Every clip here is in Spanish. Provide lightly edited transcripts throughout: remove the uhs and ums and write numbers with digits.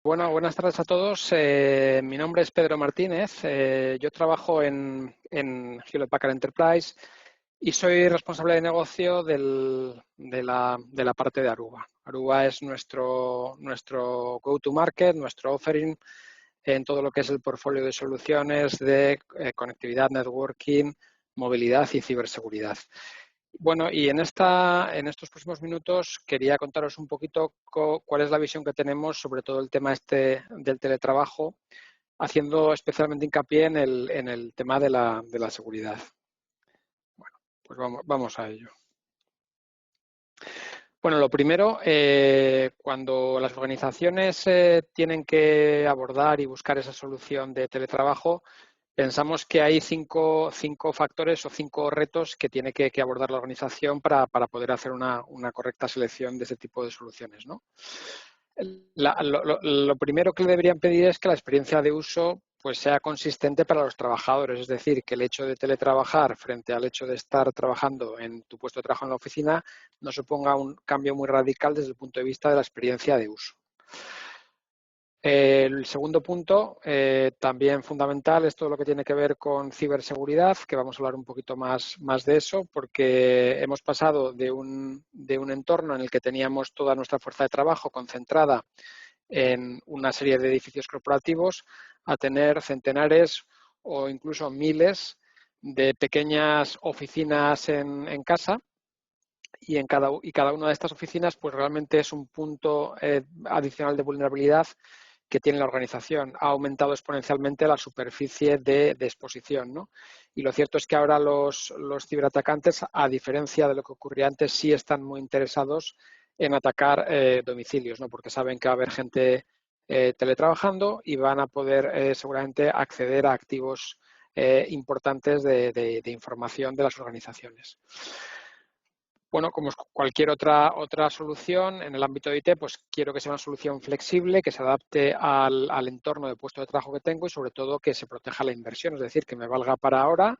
Bueno, buenas tardes a todos. Mi nombre es Pedro Martínez. Yo trabajo en Hewlett Packard Enterprise y soy responsable de negocio de la parte de Aruba. Aruba es nuestro go-to-market, nuestro offering en todo lo que es el portfolio de soluciones de conectividad, networking, movilidad y ciberseguridad. Bueno, y en estos próximos minutos quería contaros un poquito cuál es la visión que tenemos sobre todo el tema este del teletrabajo, haciendo especialmente hincapié en el tema de la seguridad. Bueno, pues vamos a ello. Bueno, lo primero, cuando las organizaciones tienen que abordar y buscar esa solución de teletrabajo, pensamos que hay cinco factores o cinco retos que tiene que abordar la organización para poder hacer una correcta selección de ese tipo de soluciones, ¿no? Lo primero que le deberían pedir es que la experiencia de uso pues sea consistente para los trabajadores, es decir, que el hecho de teletrabajar frente al hecho de estar trabajando en tu puesto de trabajo en la oficina no suponga un cambio muy radical desde el punto de vista de la experiencia de uso. El segundo punto, también fundamental, es todo lo que tiene que ver con ciberseguridad, que vamos a hablar un poquito más de eso, porque hemos pasado de un entorno en el que teníamos toda nuestra fuerza de trabajo concentrada en una serie de edificios corporativos a tener centenares o incluso miles de pequeñas oficinas en casa y cada una de estas oficinas pues realmente es un punto adicional de vulnerabilidad que tiene la organización. Ha aumentado exponencialmente la superficie de exposición, ¿no? Y lo cierto es que ahora los ciberatacantes, a diferencia de lo que ocurría antes, sí están muy interesados en atacar domicilios, ¿no? Porque saben que va a haber gente teletrabajando y van a poder seguramente acceder a activos importantes de información de las organizaciones. Bueno, como cualquier otra solución en el ámbito de IT, pues quiero que sea una solución flexible, que se adapte al entorno de puesto de trabajo que tengo y sobre todo que se proteja la inversión, es decir, que me valga para ahora,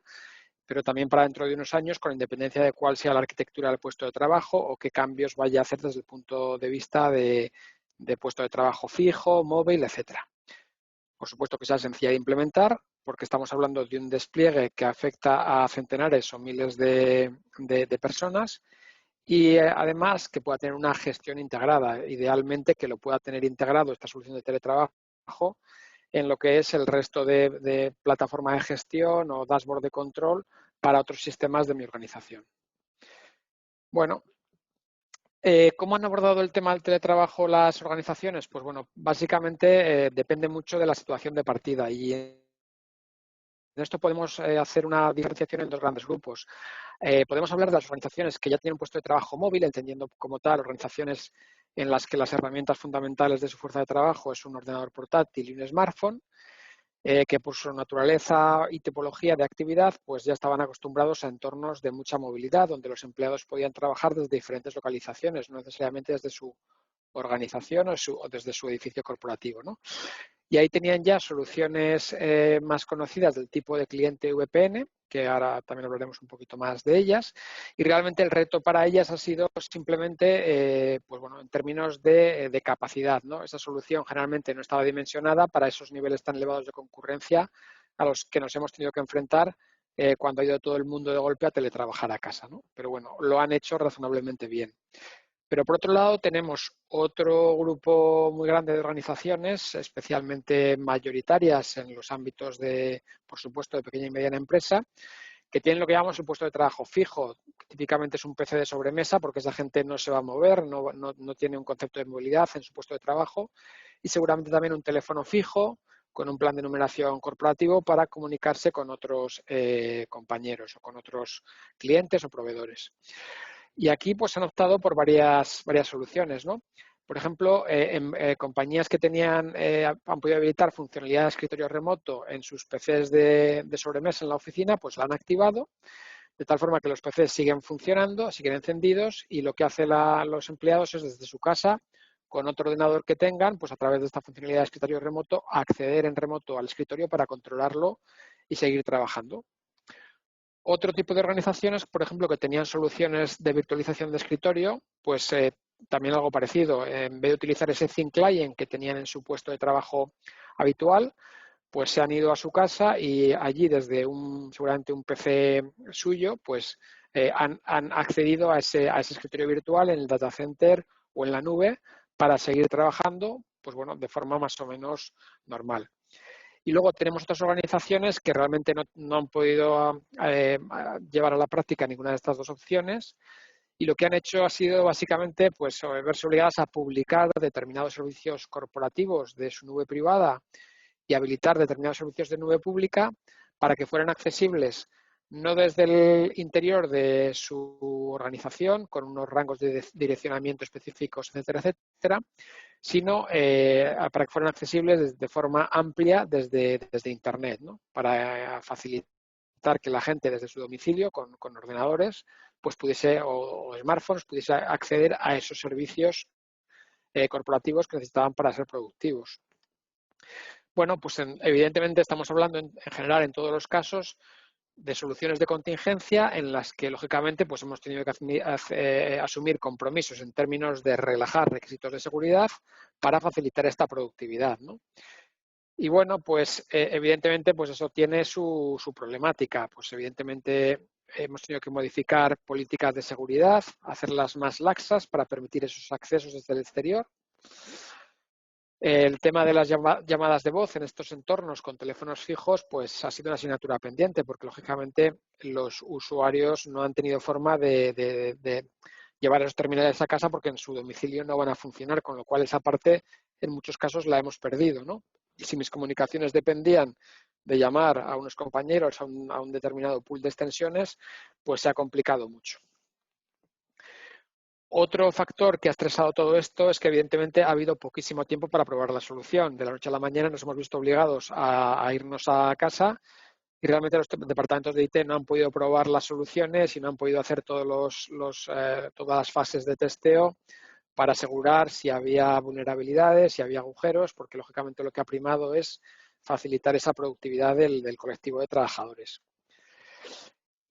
pero también para dentro de unos años, con independencia de cuál sea la arquitectura del puesto de trabajo o qué cambios vaya a hacer desde el punto de vista de puesto de trabajo fijo, móvil, etcétera. Por supuesto que sea sencilla de implementar, porque estamos hablando de un despliegue que afecta a centenares o miles de personas y además que pueda tener una gestión integrada, idealmente que lo pueda tener integrado esta solución de teletrabajo en lo que es el resto de plataforma de gestión o dashboard de control para otros sistemas de mi organización. Bueno, ¿cómo han abordado el tema del teletrabajo las organizaciones? Pues bueno, básicamente depende mucho de la situación de partida y en esto podemos hacer una diferenciación en dos grandes grupos. Podemos hablar de las organizaciones que ya tienen un puesto de trabajo móvil, entendiendo como tal organizaciones en las que las herramientas fundamentales de su fuerza de trabajo es un ordenador portátil y un smartphone, que por su naturaleza y tipología de actividad pues ya estaban acostumbrados a entornos de mucha movilidad, donde los empleados podían trabajar desde diferentes localizaciones, no necesariamente desde su organización o desde su edificio corporativo, ¿no? Y ahí tenían ya soluciones más conocidas del tipo de cliente VPN, que ahora también hablaremos un poquito más de ellas. Y realmente el reto para ellas ha sido simplemente, pues bueno, en términos de capacidad, ¿no? Esa solución generalmente no estaba dimensionada para esos niveles tan elevados de concurrencia a los que nos hemos tenido que enfrentar cuando ha ido todo el mundo de golpe a teletrabajar a casa, ¿no? Pero bueno, lo han hecho razonablemente bien. Pero por otro lado tenemos otro grupo muy grande de organizaciones, especialmente mayoritarias en los ámbitos de, por supuesto, de pequeña y mediana empresa, que tienen lo que llamamos el puesto de trabajo fijo. Típicamente es un PC de sobremesa porque esa gente no se va a mover, no tiene un concepto de movilidad en su puesto de trabajo y seguramente también un teléfono fijo con un plan de numeración corporativo para comunicarse con otros compañeros o con otros clientes o proveedores. Y aquí pues han optado por varias soluciones, ¿no? Por ejemplo, compañías que han podido habilitar funcionalidad de escritorio remoto en sus PCs de sobremesa en la oficina, pues la han activado, de tal forma que los PCs siguen funcionando, siguen encendidos y lo que hacen los empleados es desde su casa, con otro ordenador que tengan, pues a través de esta funcionalidad de escritorio remoto, acceder en remoto al escritorio para controlarlo y seguir trabajando. Otro tipo de organizaciones, por ejemplo, que tenían soluciones de virtualización de escritorio, pues también algo parecido. En vez de utilizar ese thin client que tenían en su puesto de trabajo habitual, pues se han ido a su casa y allí desde seguramente un PC suyo, pues han accedido a ese escritorio virtual en el data center o en la nube para seguir trabajando, pues bueno, de forma más o menos normal. Y luego tenemos otras organizaciones que realmente no han podido llevar a la práctica ninguna de estas dos opciones y lo que han hecho ha sido básicamente pues verse obligadas a publicar determinados servicios corporativos de su nube privada y habilitar determinados servicios de nube pública para que fueran accesibles no desde el interior de su organización con unos rangos de direccionamiento específicos, etcétera, etcétera, sino para que fueran accesibles de forma amplia desde Internet, ¿no? Para facilitar que la gente desde su domicilio con ordenadores pues pudiese o smartphones pudiese acceder a esos servicios corporativos que necesitaban para ser productivos. Bueno, pues evidentemente estamos hablando en general en todos los casos de soluciones de contingencia en las que lógicamente pues hemos tenido que asumir compromisos en términos de relajar requisitos de seguridad para facilitar esta productividad, ¿no? Y bueno, pues evidentemente pues eso tiene su problemática. Pues evidentemente hemos tenido que modificar políticas de seguridad, hacerlas más laxas para permitir esos accesos desde el exterior. El tema de las llamadas de voz en estos entornos con teléfonos fijos pues ha sido una asignatura pendiente porque lógicamente los usuarios no han tenido forma de llevar esos terminales a casa porque en su domicilio no van a funcionar, con lo cual esa parte en muchos casos la hemos perdido, ¿no? Y si mis comunicaciones dependían de llamar a unos compañeros a un determinado pool de extensiones, pues se ha complicado mucho. Otro factor que ha estresado todo esto es que evidentemente ha habido poquísimo tiempo para probar la solución. De la noche a la mañana nos hemos visto obligados a irnos a casa y realmente los departamentos de IT no han podido probar las soluciones y no han podido hacer todas las fases de testeo para asegurar si había vulnerabilidades, si había agujeros, porque lógicamente lo que ha primado es facilitar esa productividad del colectivo de trabajadores.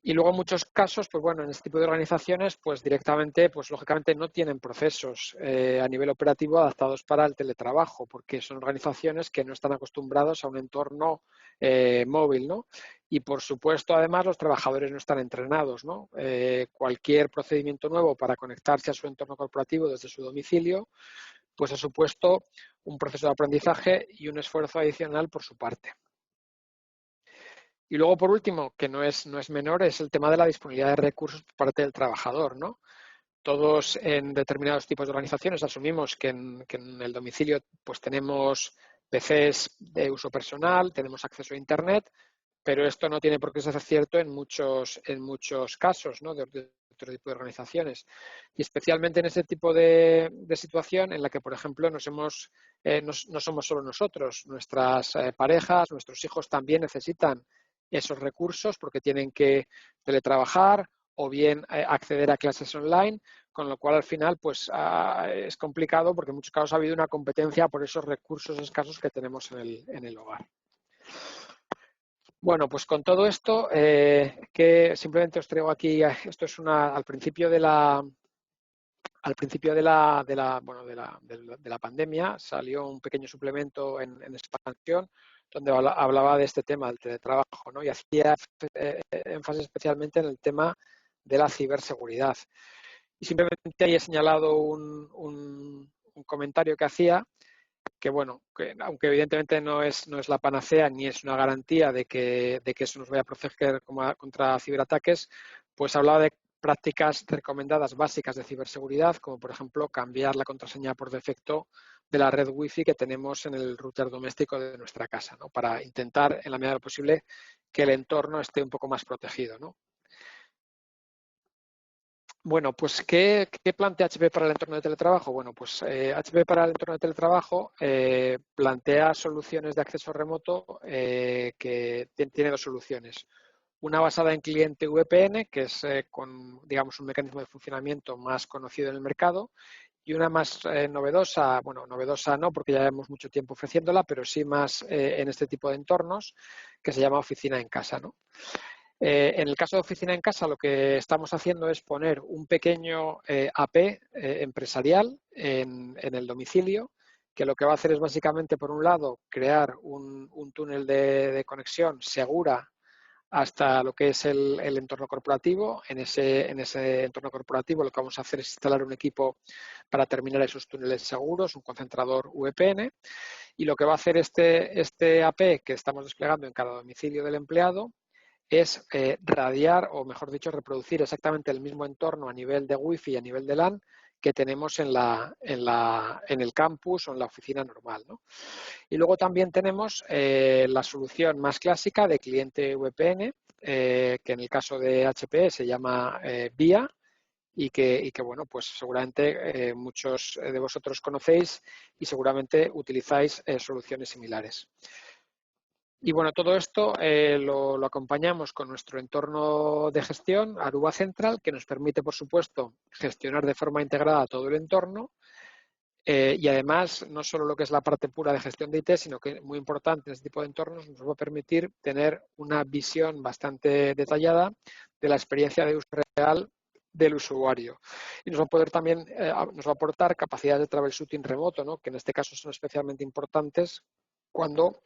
Y luego en muchos casos, pues bueno, en este tipo de organizaciones, pues directamente, pues lógicamente no tienen procesos a nivel operativo adaptados para el teletrabajo, porque son organizaciones que no están acostumbrados a un entorno móvil, ¿no? Y por supuesto, además, los trabajadores no están entrenados, ¿no? Cualquier procedimiento nuevo para conectarse a su entorno corporativo desde su domicilio, pues ha supuesto un proceso de aprendizaje y un esfuerzo adicional por su parte. Y luego, por último, que no es menor, es el tema de la disponibilidad de recursos por parte del trabajador, ¿no? Todos en determinados tipos de organizaciones asumimos que en el domicilio pues tenemos PCs de uso personal, tenemos acceso a Internet, pero esto no tiene por qué ser cierto en muchos casos, ¿no? de otro tipo de organizaciones. Y especialmente en este tipo de situación en la que, por ejemplo, no somos solo nosotros, nuestras parejas, nuestros hijos también necesitan esos recursos porque tienen que teletrabajar o bien acceder a clases online, con lo cual al final pues es complicado porque en muchos casos ha habido una competencia por esos recursos escasos que tenemos en el hogar. Bueno, pues con todo esto, que simplemente os traigo aquí, esto es al principio de la pandemia salió un pequeño suplemento en expansión donde hablaba de este tema del teletrabajo, ¿no? Y hacía énfasis especialmente en el tema de la ciberseguridad. Y simplemente ahí he señalado un comentario que hacía que, bueno, que aunque evidentemente no es la panacea ni es una garantía de que eso nos vaya a proteger contra ciberataques, pues hablaba de prácticas recomendadas básicas de ciberseguridad, como por ejemplo cambiar la contraseña por defecto de la red wifi que tenemos en el router doméstico de nuestra casa, ¿no? Para intentar, en la medida de lo posible, que el entorno esté un poco más protegido, ¿no? Bueno, pues ¿qué plantea HP para el entorno de teletrabajo? Bueno, pues HP para el entorno de teletrabajo plantea soluciones de acceso remoto que tiene dos soluciones. Una basada en cliente VPN, que es con, digamos, un mecanismo de funcionamiento más conocido en el mercado, y una más novedosa, bueno, novedosa no, porque ya llevamos mucho tiempo ofreciéndola, pero sí más en este tipo de entornos, que se llama oficina en casa, ¿no? En el caso de oficina en casa, lo que estamos haciendo es poner un pequeño AP empresarial en el domicilio, que lo que va a hacer es básicamente, por un lado, crear un túnel de conexión segura hasta lo que es el entorno corporativo. En ese entorno corporativo lo que vamos a hacer es instalar un equipo para terminar esos túneles seguros, un concentrador VPN, y lo que va a hacer este AP que estamos desplegando en cada domicilio del empleado es radiar, o mejor dicho, reproducir exactamente el mismo entorno a nivel de Wi-Fi y a nivel de LAN que tenemos en el campus o en la oficina normal, ¿no? Y luego también tenemos la solución más clásica de cliente VPN, que en el caso de HP se llama VIA, y que bueno, pues seguramente muchos de vosotros conocéis y seguramente utilizáis soluciones similares. Y bueno, todo esto lo acompañamos con nuestro entorno de gestión, Aruba Central, que nos permite, por supuesto, gestionar de forma integrada todo el entorno. Y además, no solo lo que es la parte pura de gestión de IT, sino que muy importante en este tipo de entornos nos va a permitir tener una visión bastante detallada de la experiencia de uso real del usuario. Y nos va a poder también, nos va a aportar capacidades de troubleshooting remoto, ¿no? Que en este caso son especialmente importantes cuando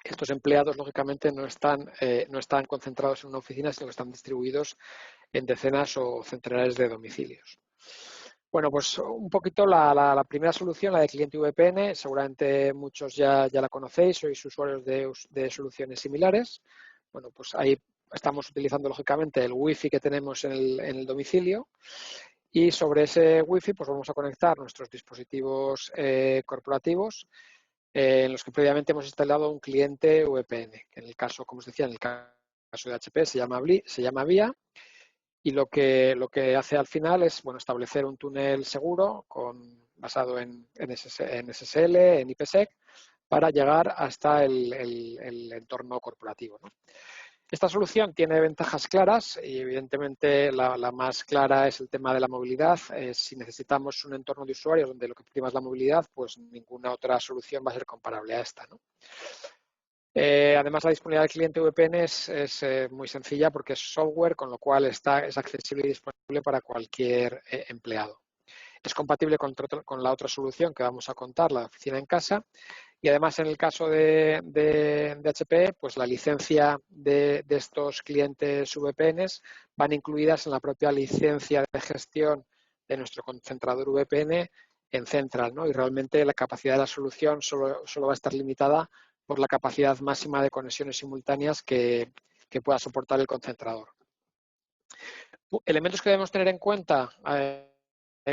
estos empleados, lógicamente, no están concentrados en una oficina, sino que están distribuidos en decenas o centenares de domicilios. Bueno, pues un poquito la primera solución, la de cliente VPN, seguramente muchos ya la conocéis, sois usuarios de soluciones similares. Bueno, pues ahí estamos utilizando, lógicamente, el Wi-Fi que tenemos en el domicilio, y sobre ese Wi-Fi pues vamos a conectar nuestros dispositivos corporativos, en los que previamente hemos instalado un cliente VPN, que en el caso, como os decía, en el caso de HP se llama VIA, y lo que hace al final es, bueno, establecer un túnel seguro basado en SSL, en IPsec, para llegar hasta el entorno corporativo, ¿no? Esta solución tiene ventajas claras y evidentemente la más clara es el tema de la movilidad. Si necesitamos un entorno de usuarios donde lo que prima es la movilidad, pues ninguna otra solución va a ser comparable a esta, ¿no? Además, la disponibilidad del cliente VPN es muy sencilla porque es software, con lo cual es accesible y disponible para cualquier empleado. Es compatible con la otra solución que vamos a contar, la oficina en casa. Y además, en el caso de HP, pues la licencia de estos clientes VPNs van incluidas en la propia licencia de gestión de nuestro concentrador VPN en Central, ¿no? Y realmente la capacidad de la solución solo va a estar limitada por la capacidad máxima de conexiones simultáneas que pueda soportar el concentrador. Elementos que debemos tener en cuenta,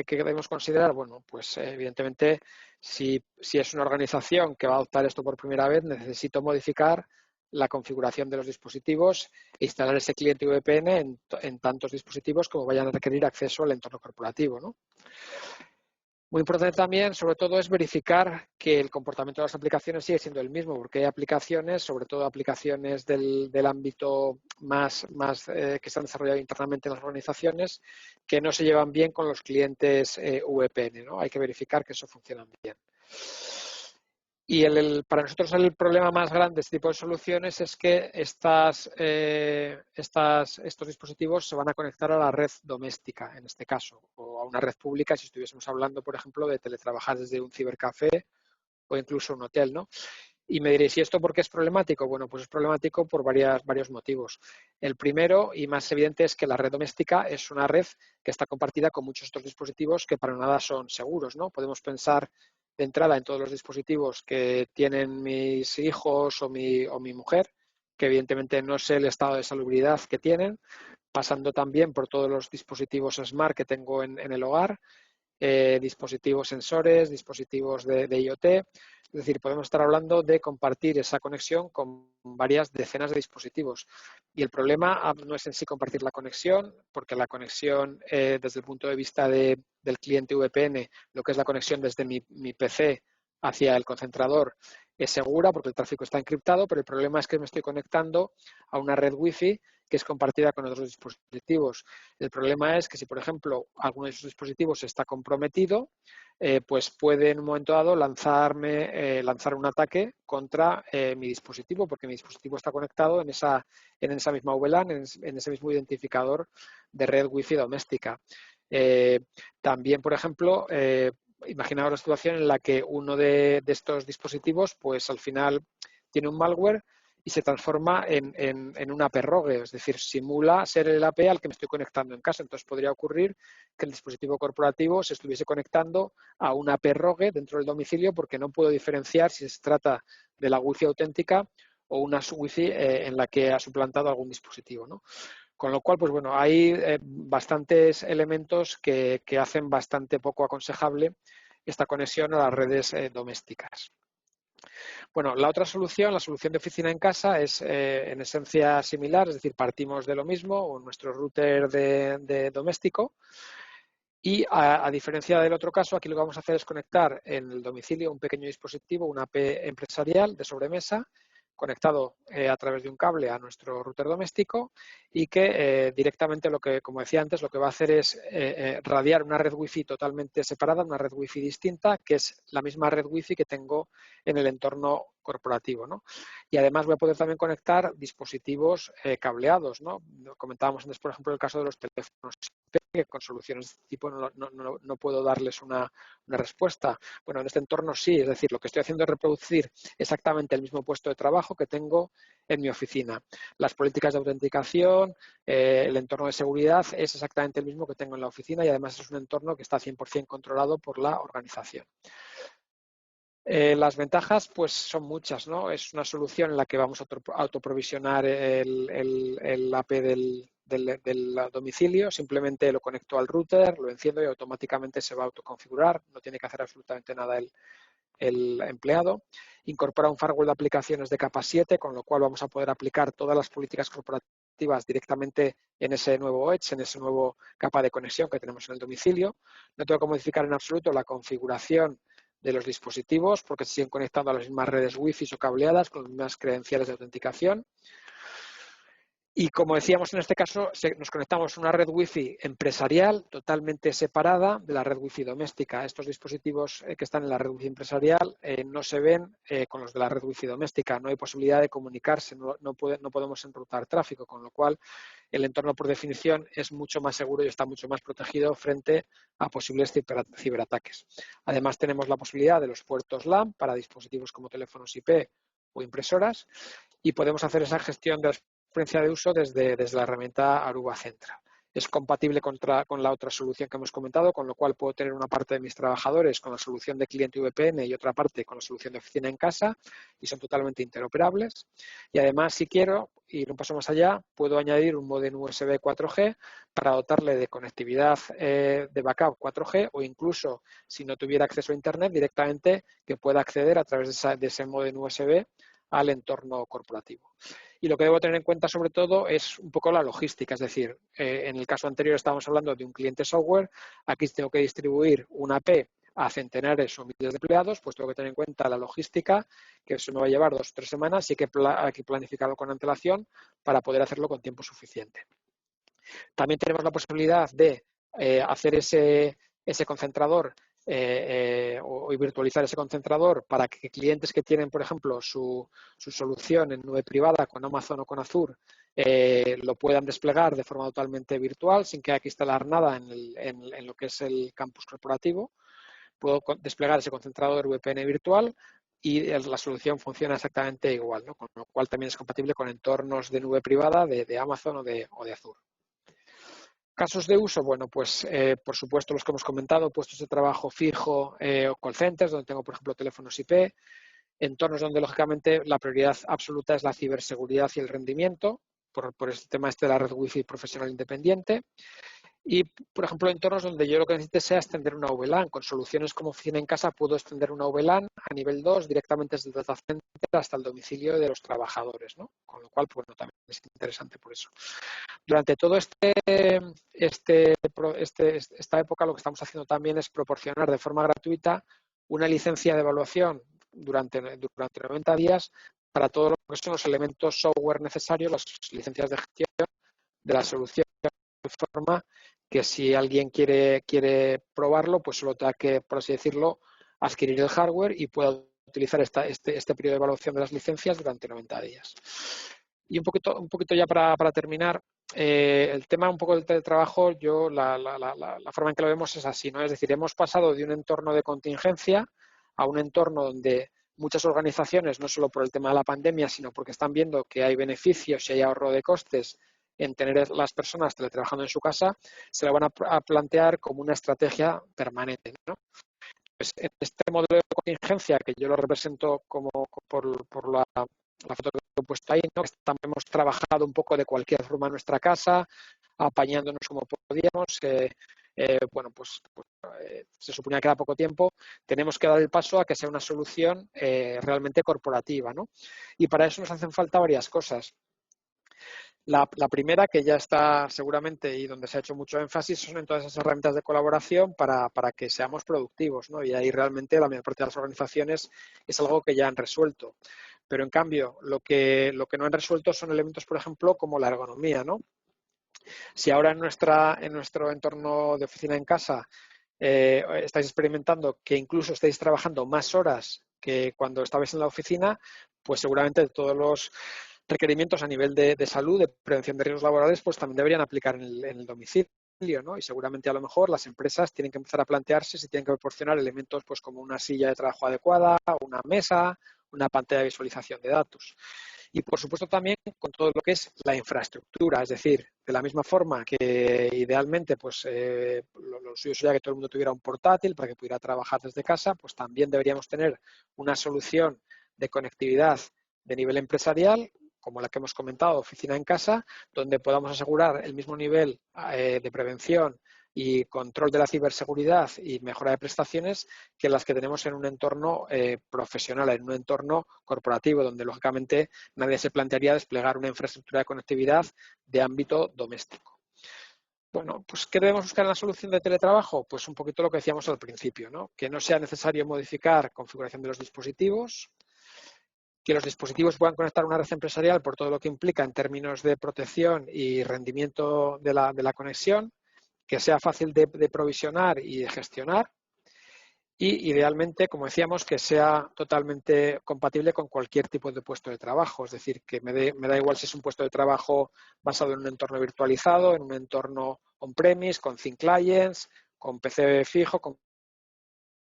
que debemos considerar, bueno, pues evidentemente si es una organización que va a adoptar esto por primera vez, necesito modificar la configuración de los dispositivos e instalar ese cliente VPN en tantos dispositivos como vayan a requerir acceso al entorno corporativo, ¿no? Muy importante también, sobre todo, es verificar que el comportamiento de las aplicaciones sigue siendo el mismo, porque hay aplicaciones, sobre todo aplicaciones del ámbito más que se han desarrollado internamente en las organizaciones, que no se llevan bien con los clientes VPN, ¿no? Hay que verificar que eso funciona bien. Y para nosotros el problema más grande de este tipo de soluciones es que estos dispositivos se van a conectar a la red doméstica, en este caso, o a una red pública si estuviésemos hablando, por ejemplo, de teletrabajar desde un cibercafé o incluso un hotel, ¿no? Y me diréis, ¿y esto por qué es problemático? Bueno, pues es problemático por varios motivos. El primero y más evidente es que la red doméstica es una red que está compartida con muchos otros dispositivos que para nada son seguros, ¿no? Podemos pensar de entrada en todos los dispositivos que tienen mis hijos o mi mujer, que evidentemente no sé el estado de salubridad que tienen, pasando también por todos los dispositivos Smart que tengo en el hogar, dispositivos sensores, dispositivos de IoT. Es decir, podemos estar hablando de compartir esa conexión con varias decenas de dispositivos. Y el problema no es en sí compartir la conexión, porque la conexión desde el punto de vista del cliente VPN, lo que es la conexión desde mi PC hacia el concentrador, es segura porque el tráfico está encriptado, pero el problema es que me estoy conectando a una red Wi-Fi que es compartida con otros dispositivos. El problema es que si, por ejemplo, alguno de esos dispositivos está comprometido, pues puede en un momento dado lanzar un ataque contra mi dispositivo, porque mi dispositivo está conectado en esa misma VLAN, en ese mismo identificador de red Wi-Fi doméstica. También, por ejemplo, imaginaos la situación en la que uno de estos dispositivos, pues al final tiene un malware y se transforma en un AP rogue, es decir, simula ser el AP al que me estoy conectando en casa. Entonces podría ocurrir que el dispositivo corporativo se estuviese conectando a un AP rogue dentro del domicilio porque no puedo diferenciar si se trata de la Wi-Fi auténtica o una Wi-Fi en la que ha suplantado algún dispositivo, ¿no? Con lo cual, pues bueno, hay bastantes elementos que hacen bastante poco aconsejable esta conexión a las redes domésticas. Bueno, la otra solución, la solución de oficina en casa, es en esencia similar, es decir, partimos de lo mismo, o nuestro router de doméstico, y a diferencia del otro caso, aquí lo que vamos a hacer es conectar en el domicilio un pequeño dispositivo, una AP empresarial de sobremesa, conectado a través de un cable a nuestro router doméstico y que directamente, como decía antes, lo que va a hacer es radiar una red Wi-Fi totalmente separada, una red Wi-Fi distinta, que es la misma red Wi-Fi que tengo en el entorno corporativo, ¿no? Y además voy a poder también conectar dispositivos cableados, ¿no? Comentábamos antes, por ejemplo, el caso de los teléfonos que con soluciones de este tipo no puedo darles una respuesta. Bueno, en este entorno sí, es decir, lo que estoy haciendo es reproducir exactamente el mismo puesto de trabajo que tengo en mi oficina. Las políticas de autenticación, el entorno de seguridad es exactamente el mismo que tengo en la oficina y además es un entorno que está 100% controlado por la organización. Las ventajas pues son muchas, ¿no? Es una solución en la que vamos a autoprovisionar el AP del domicilio, simplemente lo conecto al router, lo enciendo y automáticamente se va a autoconfigurar, no tiene que hacer absolutamente nada el empleado. Incorpora un firewall de aplicaciones de capa 7, con lo cual vamos a poder aplicar todas las políticas corporativas directamente en ese nuevo edge, en ese nuevo capa de conexión que tenemos en el domicilio. No tengo que modificar en absoluto la configuración de los dispositivos porque se siguen conectando a las mismas redes Wi-Fi o cableadas con las mismas credenciales de autenticación. Y como decíamos en este caso, nos conectamos a una red Wi-Fi empresarial totalmente separada de la red Wi-Fi doméstica. Estos dispositivos que están en la red Wi-Fi empresarial no se ven con los de la red Wi-Fi doméstica. No hay posibilidad de comunicarse, no podemos enrutar tráfico, con lo cual el entorno por definición es mucho más seguro y está mucho más protegido frente a posibles ciberataques. Además tenemos la posibilidad de los puertos LAN para dispositivos como teléfonos IP o impresoras y podemos hacer esa gestión de las experiencia de uso desde la herramienta Aruba Central. Es compatible con la otra solución que hemos comentado, con lo cual puedo tener una parte de mis trabajadores con la solución de cliente VPN y otra parte con la solución de oficina en casa y son totalmente interoperables. Y además, si quiero ir un paso más allá, puedo añadir un modem USB 4G para dotarle de conectividad de backup 4G o incluso, si no tuviera acceso a Internet, directamente que pueda acceder a través de ese modem USB al entorno corporativo. Y lo que debo tener en cuenta sobre todo es un poco la logística, es decir, en el caso anterior estábamos hablando de un cliente software, aquí tengo que distribuir una AP a centenares o miles de empleados, pues tengo que tener en cuenta la logística, que eso me va a llevar 2 o 3 semanas y hay que planificarlo con antelación para poder hacerlo con tiempo suficiente. También tenemos la posibilidad de hacer ese concentrador o virtualizar ese concentrador para que clientes que tienen, por ejemplo, su solución en nube privada con Amazon o con Azure lo puedan desplegar de forma totalmente virtual sin que haya que instalar nada en lo que es el campus corporativo. Puedo desplegar ese concentrador VPN virtual y la solución funciona exactamente igual, ¿no? Con lo cual también es compatible con entornos de nube privada de Amazon o de Azure. Casos de uso, bueno, pues por supuesto los que hemos comentado, puestos de trabajo fijo o call centers, donde tengo, por ejemplo, teléfonos IP, entornos donde, lógicamente, la prioridad absoluta es la ciberseguridad y el rendimiento, por este tema de la red Wi-Fi profesional independiente. Y, por ejemplo, entornos donde yo lo que necesite sea extender una VLAN. Con soluciones como oficina en casa puedo extender una VLAN a nivel 2 directamente desde el data center hasta el domicilio de los trabajadores, ¿no? Con lo cual, pues, bueno, también es interesante por eso. Durante todo esta época lo que estamos haciendo también es proporcionar de forma gratuita una licencia de evaluación durante 90 días para todo lo que son los elementos software necesarios, las licencias de gestión de la solución, de forma que si alguien quiere probarlo, pues solo tenga que, por así decirlo, adquirir el hardware y pueda utilizar este periodo de evaluación de las licencias durante 90 días. Y un poquito ya para terminar, el tema un poco del teletrabajo, la forma en que lo vemos es así, ¿no? Es decir, hemos pasado de un entorno de contingencia a un entorno donde muchas organizaciones, no solo por el tema de la pandemia, sino porque están viendo que hay beneficios y hay ahorro de costes en tener las personas teletrabajando en su casa, se lo van a plantear como una estrategia permanente, ¿no? Pues en este modelo de contingencia, que yo lo represento como por la foto que he puesto ahí, ¿no? Hemos trabajado un poco de cualquier forma en nuestra casa, apañándonos como podíamos. Se suponía que era poco tiempo. Tenemos que dar el paso a que sea una solución realmente corporativa, ¿no? Y para eso nos hacen falta varias cosas. La primera, que ya está seguramente y donde se ha hecho mucho énfasis, son en todas esas herramientas de colaboración para que seamos productivos, ¿no? Y ahí realmente la mayor parte de las organizaciones es algo que ya han resuelto. Pero en cambio, lo que no han resuelto son elementos, por ejemplo, como la ergonomía, ¿no? Si ahora en nuestro entorno de oficina en casa estáis experimentando que incluso estáis trabajando más horas que cuando estabais en la oficina, pues seguramente todos los requerimientos a nivel de salud, de prevención de riesgos laborales, pues también deberían aplicar en el domicilio, ¿no? Y seguramente a lo mejor las empresas tienen que empezar a plantearse si tienen que proporcionar elementos pues como una silla de trabajo adecuada, una mesa, una pantalla de visualización de datos. Y, por supuesto, también con todo lo que es la infraestructura. Es decir, de la misma forma que idealmente pues lo suyo sería que todo el mundo tuviera un portátil para que pudiera trabajar desde casa, pues también deberíamos tener una solución de conectividad de nivel empresarial, como la que hemos comentado, oficina en casa, donde podamos asegurar el mismo nivel de prevención y control de la ciberseguridad y mejora de prestaciones que las que tenemos en un entorno profesional, en un entorno corporativo, donde lógicamente nadie se plantearía desplegar una infraestructura de conectividad de ámbito doméstico. Bueno, pues ¿qué debemos buscar en la solución de teletrabajo? Pues un poquito lo que decíamos al principio, ¿no? Que no sea necesario modificar configuración de los dispositivos, que los dispositivos puedan conectar a una red empresarial por todo lo que implica en términos de protección y rendimiento de la conexión, que sea fácil de provisionar y de gestionar y, idealmente, como decíamos, que sea totalmente compatible con cualquier tipo de puesto de trabajo. Es decir, que me da igual si es un puesto de trabajo basado en un entorno virtualizado, en un entorno on-premise, con thin clients, con PC fijo, con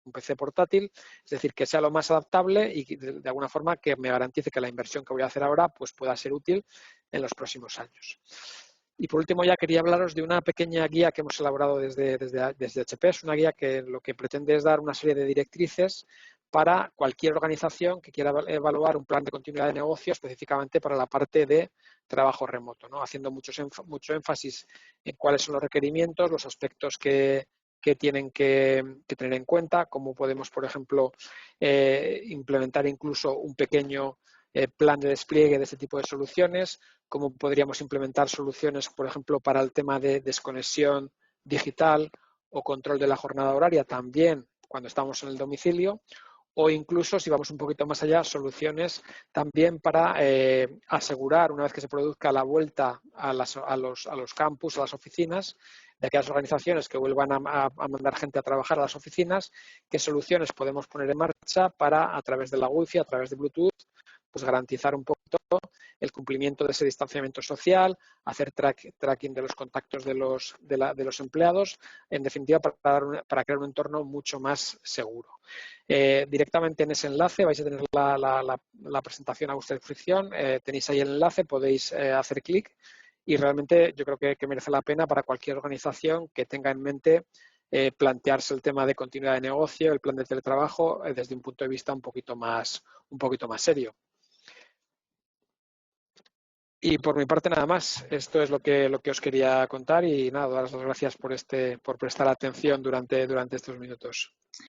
un PC portátil, es decir, que sea lo más adaptable y de alguna forma que me garantice que la inversión que voy a hacer ahora pues pueda ser útil en los próximos años. Y por último ya quería hablaros de una pequeña guía que hemos elaborado desde HP. Es una guía que lo que pretende es dar una serie de directrices para cualquier organización que quiera evaluar un plan de continuidad de negocio específicamente para la parte de trabajo remoto, ¿no? Haciendo mucho énfasis en cuáles son los requerimientos, los aspectos que tienen que tener en cuenta, cómo podemos, por ejemplo, implementar incluso un pequeño plan de despliegue de este tipo de soluciones, cómo podríamos implementar soluciones, por ejemplo, para el tema de desconexión digital o control de la jornada horaria también cuando estamos en el domicilio, o incluso, si vamos un poquito más allá, soluciones también para asegurar, una vez que se produzca la vuelta a los campus, a las oficinas, de aquellas organizaciones que vuelvan a mandar gente a trabajar a las oficinas, qué soluciones podemos poner en marcha para, a través de la Wi-Fi, a través de Bluetooth, pues garantizar un poquito el cumplimiento de ese distanciamiento social, hacer tracking de los contactos de los empleados, en definitiva para crear un entorno mucho más seguro. Directamente en ese enlace vais a tener la presentación a vuestra disposición, tenéis ahí el enlace, podéis hacer clic y realmente yo creo que merece la pena para cualquier organización que tenga en mente plantearse el tema de continuidad de negocio, el plan de teletrabajo desde un punto de vista un poquito más serio. Y por mi parte nada más. Esto es lo que os quería contar y nada, daros las gracias por prestar atención durante estos minutos.